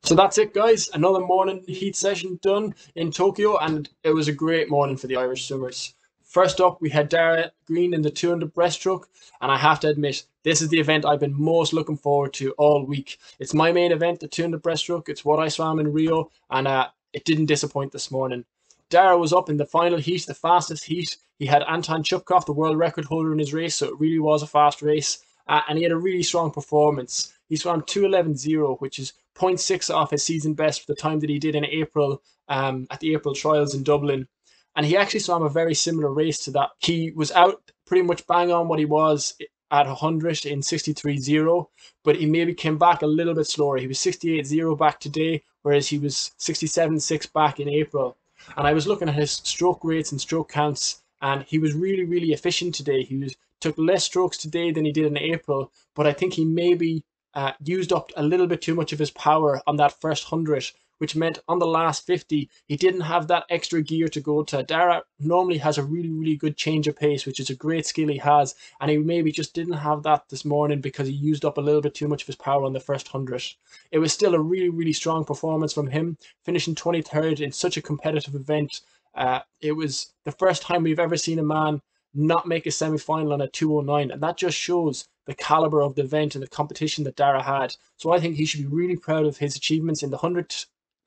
So that's it, guys. Another morning heat session done in Tokyo, and it was a great morning for the Irish swimmers. First up, we had Dara Green in the 200 breaststroke, and I have to admit, this is the event I've been most looking forward to all week. It's my main event, the 200 breaststroke. It's what I swam in Rio, and it didn't disappoint this morning. Dara was up in the final heat, the fastest heat. He had Anton Chupkov, the world record holder, in his race, so it really was a fast race, and he had a really strong performance. He swam 2:11.0, which is 0.6 off his season best for the time that he did in April at the April trials in Dublin. And he actually swam a very similar race to that. He was out pretty much bang on what he was at 100 in 63.0, but he maybe came back a little bit slower. He was 68.0 back today, whereas he was 67.6 back in April. And I was looking at his stroke rates and stroke counts, and he was really, really efficient today. Took less strokes today than he did in April, but I think he maybe used up a little bit too much of his power on that first 100, which meant on the last 50, he didn't have that extra gear to go to. Dara normally has a really, really good change of pace, which is a great skill he has, and he maybe just didn't have that this morning because he used up a little bit too much of his power on the first 100. It was still a really, really strong performance from him, finishing 23rd in such a competitive event. It was the first time we've ever seen a man not make a semi-final on a 2:09, and that just shows the caliber of the event and the competition that Dara had. So I think he should be really proud of his achievements in the 100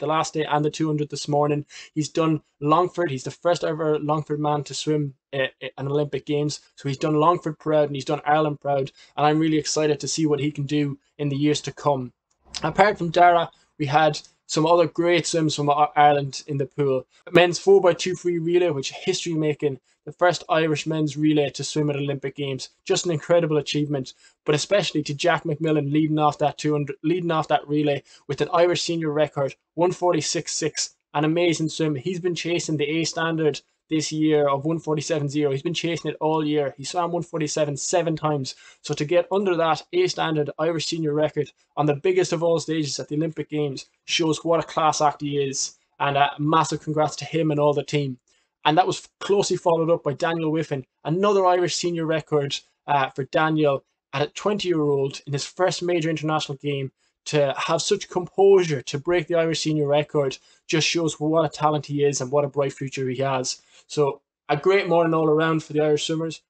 the last day and the 200 this morning. He's done Longford. He's the first ever Longford man to swim an Olympic Games. So he's done Longford proud and he's done Ireland proud, and I'm really excited to see what he can do in the years to come. Apart from Dara, we had some other great swims from Ireland in the pool. Men's 4x2 free relay, which is history making, the first Irish men's relay to swim at Olympic Games. Just an incredible achievement, but especially to Jack McMillan leading off that 200, leading off that relay with an Irish senior record, 1:46.6, an amazing swim. He's been chasing the A standard this year of 1:47.0. He's been chasing it all year. He swam 1:47 7 times. So to get under that A standard Irish senior record on the biggest of all stages at the Olympic Games shows what a class act he is. And a massive congrats to him and all the team. And that was closely followed up by Daniel Whiffen, another Irish senior record for Daniel at a 20-year-old in his first major international game. To have such composure to break the Irish senior record just shows what a talent he is and what a bright future he has. So a great morning all around for the Irish swimmers.